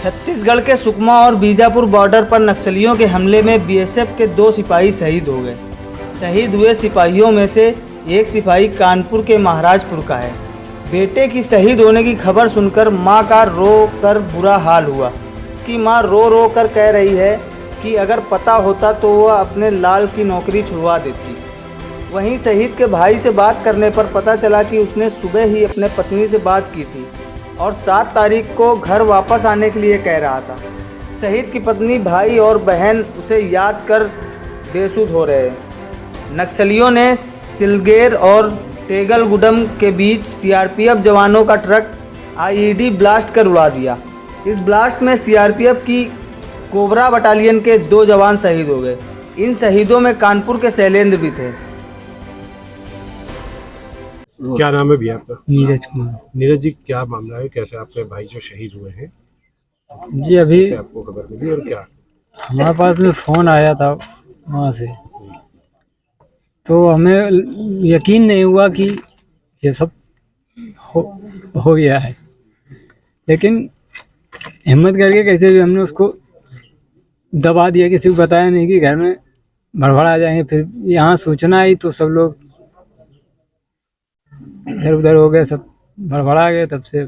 छत्तीसगढ़ के सुकमा और बीजापुर बॉर्डर पर नक्सलियों के हमले में बीएसएफ के 2 सिपाही शहीद हो गए। शहीद हुए सिपाहियों में से एक सिपाही कानपुर के महाराजपुर का है। बेटे की शहीद होने की खबर सुनकर मां का रो कर बुरा हाल हुआ कि मां रो रो कर कह रही है कि अगर पता होता तो वह अपने लाल की नौकरी छुड़वा देती। वहीं शहीद के भाई से बात करने पर पता चला कि उसने सुबह ही अपने पत्नी से बात की थी और 7 तारीख को घर वापस आने के लिए कह रहा था। शहीद की पत्नी, भाई और बहन उसे याद कर बेसुध हो रहे हैं। नक्सलियों ने सिलगेर और टेगलगुडम के बीच सीआरपीएफ जवानों का ट्रक आईईडी ब्लास्ट कर उड़ा दिया। इस ब्लास्ट में सीआरपीएफ की कोबरा बटालियन के 2 जवान शहीद हो गए। इन शहीदों में कानपुर के शैलेंद्र भी थे। क्या नाम है भैया आपका? नीरज कुमार। नीरज जी, क्या मामला है? कैसे आपके भाई जो शहीद हुए हैं, जी अभी कैसे आपको खबर मिली और क्या? हमारे पास में फ़ोन आया था वहाँ से, तो हमें यकीन नहीं हुआ कि ये सब हो गया है, लेकिन हिम्मत करके कैसे भी हमने उसको दबा दिया। किसी को बताया नहीं कि घर में भड़बड़ा जाएंगे। फिर यहाँ सूचना आई तो सब लोग इधर उधर हो गए, सब भड़बड़ा गए। तब से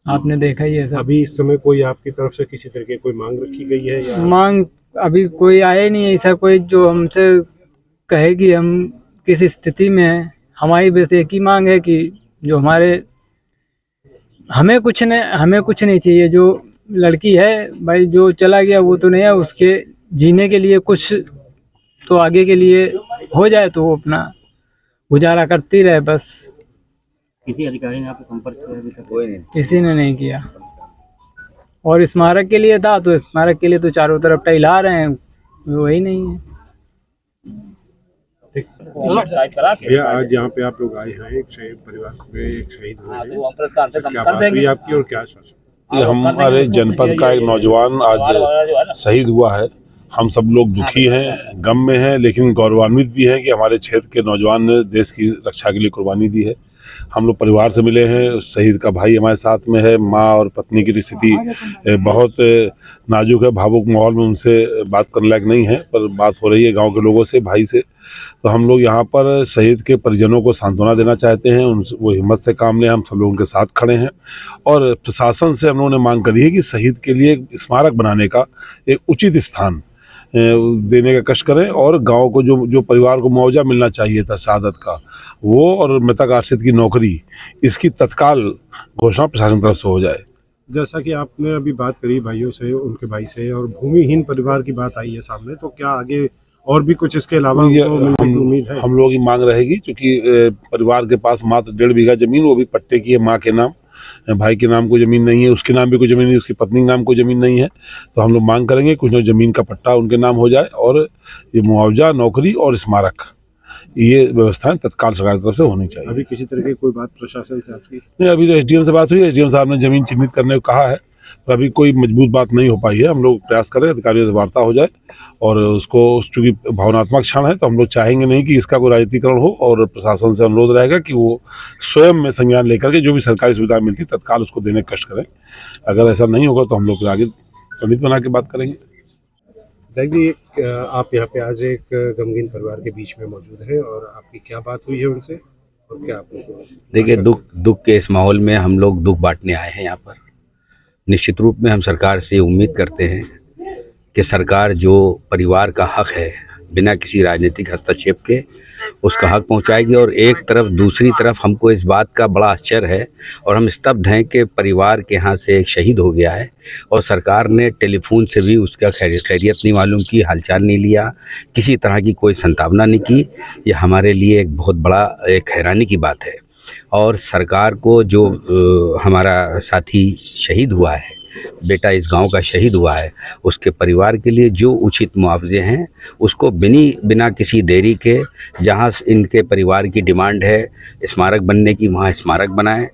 आपने देखा ही है सब। अभी इस समय कोई आपकी तरफ से किसी तरह की कोई मांग रखी गई है या? मांग अभी कोई आया नहीं है ऐसा कोई जो हमसे कहे कि हम किस स्थिति में हैं। हमारी बस एक ही मांग है कि जो हमें कुछ नहीं चाहिए। जो लड़की है भाई, जो चला गया वो तो नहीं है, उसके जीने के लिए कुछ तो आगे के लिए हो जाए तो वो अपना गुजारा करती रहे बस। किसी अधिकारी ने आपको संपर्क किया अभी तक? कोई नहीं, किसी ने नहीं किया। और स्मारक के लिए था तो स्मारक के लिए तो चारों तरफ टहला रहे हैं, वही नहीं है। भैया, आज यहाँ पे आप लोग आए हैं, एक शहीद परिवार में एक शहीद हुए हैं, क्या बात हुई आपकी और क्या आश्वासन? हमारे जनपद का एक नौजवान आज शहीद हुआ है। हम सब लोग दुखी हैं, गम में हैं, लेकिन गौरवान्वित भी हैं कि हमारे क्षेत्र के नौजवान ने देश की रक्षा के लिए कुर्बानी दी है। हम लोग परिवार से मिले हैं। शहीद का भाई हमारे साथ में है। माँ और पत्नी की स्थिति बहुत नाजुक है। भावुक माहौल में उनसे बात करने लायक नहीं है, पर बात हो रही है गांव के लोगों से, भाई से। तो हम लोग यहाँ पर शहीद के परिजनों को सांत्वना देना चाहते हैं। उनसे वो हिम्मत से काम लें, हम सब लोग उनके साथ खड़े हैं। और प्रशासन से हम लोगों ने मांग करी है कि शहीद के लिए एक स्मारक बनाने का एक उचित स्थान देने का कष्ट करें और गांव को जो परिवार को मुआवजा मिलना चाहिए था शहादत का, वो और मृतक आश्रित की नौकरी, इसकी तत्काल घोषणा प्रशासन तरफ से हो जाए। जैसा कि आपने अभी बात करी भाइयों से, उनके भाई से, और भूमिहीन परिवार की बात आई है सामने, तो क्या आगे और भी कुछ इसके अलावा उम्मीद है? हम लोगों की मांग रहेगी, क्योंकि परिवार के पास मात्र 1.5 बीघा जमीन, वो भी पट्टे की है। माँ के नाम, भाई के नाम कोई ज़मीन नहीं है, उसके नाम भी कोई ज़मीन नहीं, उसकी पत्नी के नाम कोई ज़मीन नहीं है। तो हम लोग मांग करेंगे कुछ ज़मीन का पट्टा उनके नाम हो जाए और ये मुआवजा, नौकरी और स्मारक, ये व्यवस्थाएं तत्काल सरकार की तरफ से होनी चाहिए। अभी किसी तरह की कोई बात प्रशासन से आपकी? नहीं, अभी तो एसडीएम से बात हुई है। एसडीएम साहब ने ज़मीन चिन्हित करने को कहा है, पर अभी कोई मजबूत बात नहीं हो पाई है। हम लोग प्रयास करें अधिकारियों से वार्ता हो जाए और उसको, चूँकि भावनात्मक क्षण है तो हम लोग चाहेंगे नहीं कि इसका कोई राजनीतिकरण हो, और प्रशासन से अनुरोध रहेगा कि वो स्वयं में संज्ञान लेकर के जो भी सरकारी सुविधा मिलती तत्काल उसको देने का कष्ट करें। अगर ऐसा नहीं होगा तो हम लोग आगे रणनीति बना के बात करेंगे। देखिए, आप यहाँ पे आज एक गमगीन परिवार के बीच में मौजूद हैं, और आपकी क्या बात हुई है उनसे और क्या आप लोग? देखिए, दुख के इस माहौल में हम लोग दुख बांटने आए हैं यहाँ पर। निश्चित रूप में हम सरकार से उम्मीद करते हैं कि सरकार जो परिवार का हक है, बिना किसी राजनीतिक हस्तक्षेप के उसका हक पहुंचाएगी। और एक तरफ, दूसरी तरफ हमको इस बात का बड़ा आश्चर्य है और हम स्तब्ध हैं कि परिवार के यहाँ से एक शहीद हो गया है और सरकार ने टेलीफोन से भी उसका खैरियत नहीं मालूम की, हालचाल नहीं लिया, किसी तरह की कोई संतावना नहीं की। ये हमारे लिए एक बहुत बड़ा एक हैरानी की बात है। और सरकार को, जो हमारा साथी शहीद हुआ है, बेटा इस गांव का शहीद हुआ है, उसके परिवार के लिए जो उचित मुआवजे हैं उसको बिना किसी देरी के, जहां इनके परिवार की डिमांड है स्मारक बनने की, वहां स्मारक बनाएं।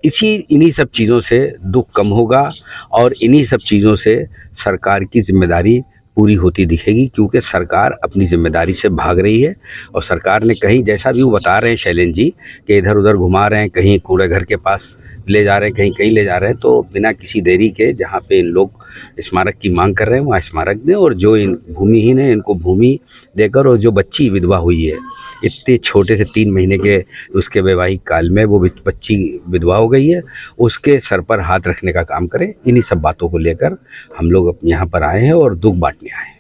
इन्हीं सब चीज़ों से दुख कम होगा और इन्हीं सब चीज़ों से सरकार की जिम्मेदारी पूरी होती दिखेगी, क्योंकि सरकार अपनी जिम्मेदारी से भाग रही है। और सरकार ने कहीं, जैसा भी वो बता रहे हैं शैलेंद्र जी, कि इधर उधर घुमा रहे हैं, कहीं कूड़े घर के पास ले जा रहे हैं, कहीं कहीं ले जा रहे हैं, तो बिना किसी देरी के जहाँ पे इन लोग स्मारक की मांग कर रहे हैं वहाँ स्मारक दें, और जो इन भूमिहीन है इनको भूमि देकर, और जो बच्ची विधवा हुई है इतने छोटे से 3 महीने के उसके वैवाहिक काल में वो बच्ची विधवा हो गई है, उसके सर पर हाथ रखने का काम करें। इन्हीं सब बातों को लेकर हम लोग यहाँ पर आए हैं और दुख बांटने आए हैं।